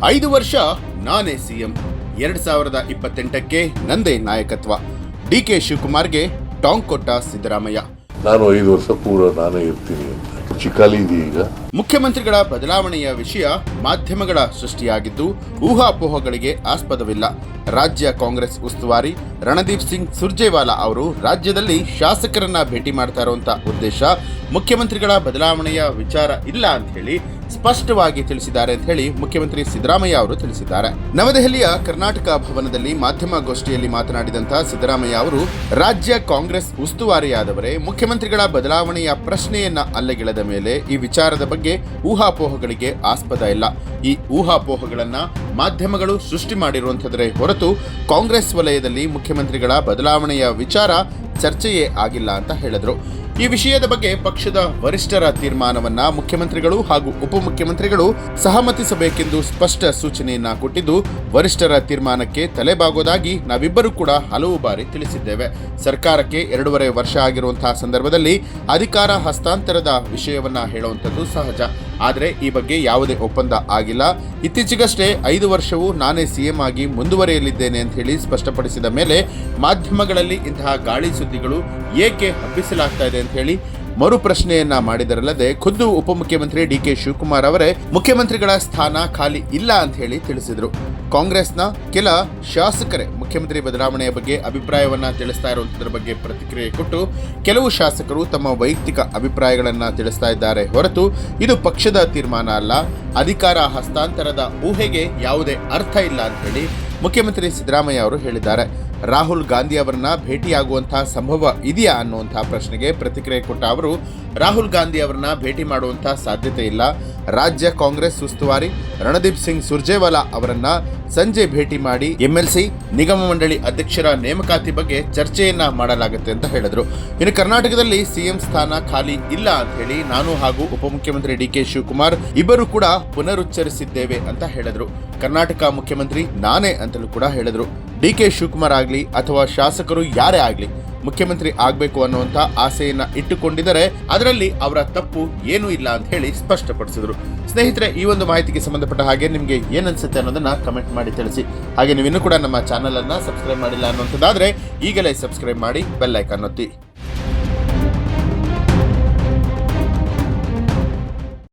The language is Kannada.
5 ವರ್ಷ ನಾನೇ ಸಿಎಂ, 2028ಕ್ಕೆ ನಂದೇ ನಾಯಕತ್ವ. ಡಿಕೆ ಶಿವಕುಮಾರ್ಗೆ ಟಾಂಗ್ ಕೊಟ್ಟ ಸಿದ್ದರಾಮಯ್ಯ. ನಾನು 5 ವರ್ಷ ಪೂರ ನಾನೇ ಇರ್ತೀನಿ ಅಂತ ಚಿಕಾಲಿ ಇದೆ. ಈಗ ಮುಖ್ಯಮಂತ್ರಿಗಳ ಬದಲಾವಣೆಯ ವಿಷಯ ಮಾಧ್ಯಮಗಳ ಸೃಷ್ಟಿಯಾಗಿದ್ದು ಊಹಾಪೋಹಗಳಿಗೆ ಆಸ್ಪದವಿಲ್ಲ. ರಾಜ್ಯ ಕಾಂಗ್ರೆಸ್ ಉಸ್ತುವಾರಿ ರಣದೀಪ್ ಸಿಂಗ್ ಸುರ್ಜೇವಾಲಾ ಅವರು ರಾಜ್ಯದಲ್ಲಿ ಶಾಸಕರನ್ನ ಭೇಟಿ ಮಾಡ್ತಾ ಇರುವಂತ ಉದ್ದೇಶ ಮುಖ್ಯಮಂತ್ರಿಗಳ ಬದಲಾವಣೆಯ ವಿಚಾರ ಇಲ್ಲ ಅಂತ ಹೇಳಿ ಸ್ಪಷ್ಟವಾಗಿ ತಿಳಿಸಿದ್ದಾರೆ ಅಂತ ಹೇಳಿ ಮುಖ್ಯಮಂತ್ರಿ ಸಿದ್ದರಾಮಯ್ಯ ಅವರು ತಿಳಿಸಿದ್ದಾರೆ. ನವದೆಹಲಿಯ ಕರ್ನಾಟಕ ಭವನದಲ್ಲಿ ಮಾಧ್ಯಮ ಗೋಷ್ಠಿಯಲ್ಲಿ ಮಾತನಾಡಿದಂತಹ ಸಿದ್ದರಾಮಯ್ಯ ಅವರು ರಾಜ್ಯ ಕಾಂಗ್ರೆಸ್ ಉಸ್ತುವಾರಿಯಾದವರೇ ಮುಖ್ಯಮಂತ್ರಿಗಳ ಬದಲಾವಣೆಯ ಪ್ರಶ್ನೆಯನ್ನ ಅಲ್ಲಗೆಳೆದ ಮೇಲೆ ಈ ವಿಚಾರದ ಬಗ್ಗೆ ಊಹಾಪೋಹಗಳಿಗೆ ಆಸ್ಪದ ಇಲ್ಲ. ಈ ಊಹಾಪೋಹಗಳನ್ನ ಮಾಧ್ಯಮಗಳು ಸೃಷ್ಟಿ ಮಾಡಿರುವಂತದ್ರೆ ಹೊರತು ಕಾಂಗ್ರೆಸ್ ವಲಯದಲ್ಲಿ ಮುಖ್ಯಮಂತ್ರಿಗಳ ಬದಲಾವಣೆಯ ವಿಚಾರ ಚರ್ಚೆಯೇ ಆಗಿಲ್ಲ ಅಂತ ಹೇಳಿದ್ರು. ಈ ವಿಷಯದ ಬಗ್ಗೆ ಪಕ್ಷದ ವರಿಷ್ಠರ ತೀರ್ಮಾನವನ್ನ ಮುಖ್ಯಮಂತ್ರಿಗಳು ಹಾಗೂ ಉಪಮುಖ್ಯಮಂತ್ರಿಗಳು ಸಹಮತಿಸಬೇಕೆಂದು ಸ್ಪಷ್ಟ ಸೂಚನೆಯನ್ನ ಕೊಟ್ಟಿದ್ದು, ವರಿಷ್ಠರ ತೀರ್ಮಾನಕ್ಕೆ ತಲೆಬಾಗೋದಾಗಿ ನಾವಿಬ್ಬರೂ ಕೂಡ ಹಲವು ಬಾರಿ ತಿಳಿಸಿದ್ದೇವೆ. ಸರ್ಕಾರಕ್ಕೆ 2.5 ವರ್ಷ ಆಗಿರುವಂತಹ ಸಂದರ್ಭದಲ್ಲಿ ಅಧಿಕಾರ ಹಸ್ತಾಂತರದ ವಿಷಯವನ್ನ ಹೇಳುವಂಥದ್ದು ಸಹಜ. ಆದರೆ ಈ ಬಗ್ಗೆ ಯಾವುದೇ ಒಪ್ಪಂದ ಆಗಿಲ್ಲ. ಇತ್ತೀಚೆಗಷ್ಟೇ 5 ವರ್ಷವೂ ನಾನೇ ಸಿಎಂ ಆಗಿ ಮುಂದುವರಿಯಲಿದ್ದೇನೆ ಅಂತ ಹೇಳಿ ಸ್ಪಷ್ಟಪಡಿಸಿದ ಮೇಲೆ ಮಾಧ್ಯಮಗಳಲ್ಲಿ ಇಂತಹ ಗಾಳಿ ಸುದ್ದಿಗಳು ಏಕೆ ಹಬ್ಬಿಸಲಾಗ್ತಾ ಇದೆ ಅಂತ ಹೇಳಿ ಮರು ಪ್ರಶ್ನೆಯನ್ನ ಮಾಡಿದರಲ್ಲದೆ ಖುದ್ದು ಉಪಮುಖ್ಯಮಂತ್ರಿ ಡಿಕೆ ಶಿವಕುಮಾರ್ ಅವರೇ ಮುಖ್ಯಮಂತ್ರಿಗಳ ಸ್ಥಾನ ಖಾಲಿ ಇಲ್ಲ ಅಂತ ಹೇಳಿ ತಿಳಿಸಿದ್ರು. ಕಾಂಗ್ರೆಸ್ನ ಕೆಲ ಶಾಸಕರೇ ಮುಖ್ಯಮಂತ್ರಿ ಬದಲಾವಣೆಯ ಬಗ್ಗೆ ಅಭಿಪ್ರಾಯವನ್ನ ತಿಳಿಸ್ತಾ ಇರುವಂತದ್ರ ಬಗ್ಗೆ ಪ್ರತಿಕ್ರಿಯೆ ಕೊಟ್ಟು ಕೆಲವು ಶಾಸಕರು ತಮ್ಮ ವೈಯಕ್ತಿಕ ಅಭಿಪ್ರಾಯಗಳನ್ನ ತಿಳಿಸ್ತಾ ಇದ್ದಾರೆ ಹೊರತು ಇದು ಪಕ್ಷದ ತೀರ್ಮಾನ ಅಲ್ಲ. ಅಧಿಕಾರ ಹಸ್ತಾಂತರದ ಊಹೆಗೆ ಯಾವುದೇ ಅರ್ಥ ಇಲ್ಲ ಅಂತ ಹೇಳಿ ಮುಖ್ಯಮಂತ್ರಿ ಸಿದ್ದರಾಮಯ್ಯ ಅವರು ಹೇಳಿದ್ದಾರೆ. ರಾಹುಲ್ ಗಾಂಧಿ ಅವರನ್ನ ಭೇಟಿಯಾಗುವಂತಹ ಸಂಭವ ಇದೆಯಾ ಅನ್ನುವಂತಹ ಪ್ರಶ್ನೆಗೆ ಪ್ರತಿಕ್ರಿಯೆ ಕೊಟ್ಟ ಅವರು ರಾಹುಲ್ ಗಾಂಧಿ ಅವರನ್ನ ಭೇಟಿ ಮಾಡುವಂತಹ ಸಾಧ್ಯತೆ ಇಲ್ಲ. ರಾಜ್ಯ ಕಾಂಗ್ರೆಸ್ ಉಸ್ತುವಾರಿ ರಣದೀಪ್ ಸಿಂಗ್ ಸುರ್ಜೇವಾಲಾ ಅವರನ್ನ ಸಂಜೆ ಭೇಟಿ ಮಾಡಿ ಎಂಎಲ್ಸಿ ನಿಗಮ ಮಂಡಳಿ ಅಧ್ಯಕ್ಷರ ನೇಮಕಾತಿ ಬಗ್ಗೆ ಚರ್ಚೆಯನ್ನ ಮಾಡಲಾಗುತ್ತೆ ಅಂತ ಹೇಳಿದ್ರು. ಇನ್ನು ಕರ್ನಾಟಕದಲ್ಲಿ ಸಿಎಂ ಸ್ಥಾನ ಖಾಲಿ ಇಲ್ಲ ಅಂತ ಹೇಳಿ ನಾನು ಹಾಗೂ ಉಪಮುಖ್ಯಮಂತ್ರಿ ಡಿಕೆ ಶಿವಕುಮಾರ್ ಇಬ್ಬರು ಕೂಡ ಪುನರುಚ್ಚರಿಸಿದ್ದೇವೆ ಅಂತ ಹೇಳಿದ್ರು. ಕರ್ನಾಟಕ ಮುಖ್ಯಮಂತ್ರಿ ನಾನೇ ಅಂತಲೂ ಕೂಡ ಹೇಳಿದ್ರು. ಡಿಕೆ ಶಿವಕುಮಾರ್ ಆಗ್ಲಿ ಅಥವಾ ಶಾಸಕರು ಯಾರೇ ಆಗ್ಲಿ ಮುಖ್ಯಮಂತ್ರಿ ಆಗ್ಬೇಕು ಅನ್ನುವಂತ ಆಸೆಯನ್ನ ಇಟ್ಟುಕೊಂಡಿದ್ದರೆ ಅದರಲ್ಲಿ ಅವರ ತಪ್ಪು ಏನೂ ಇಲ್ಲ ಅಂತ ಹೇಳಿ ಸ್ಪಷ್ಟಪಡಿಸಿದ್ರು. ಸ್ನೇಹಿತರೆ, ಈ ಒಂದು ಮಾಹಿತಿಗೆ ಸಂಬಂಧಪಟ್ಟ ಹಾಗೆ ನಿಮಗೆ ಏನನ್ಸುತ್ತೆ ಅನ್ನೋದನ್ನ ಕಮೆಂಟ್ ಮಾಡಿ ತಿಳಿಸಿ. ಹಾಗೆ ನೀವು ಇನ್ನೂ ಕೂಡ ನಮ್ಮ ಚಾನಲ್ ಅನ್ನ ಸಬ್ಸ್ಕ್ರೈಬ್ ಮಾಡಿಲ್ಲ ಅನ್ನುವಂಥದ್ದಾದ್ರೆ ಈಗಲೇ ಸಬ್ಸ್ಕ್ರೈಬ್ ಮಾಡಿ ಬೆಲ್ ಐಕಾನ್ ಒತ್ತಿ.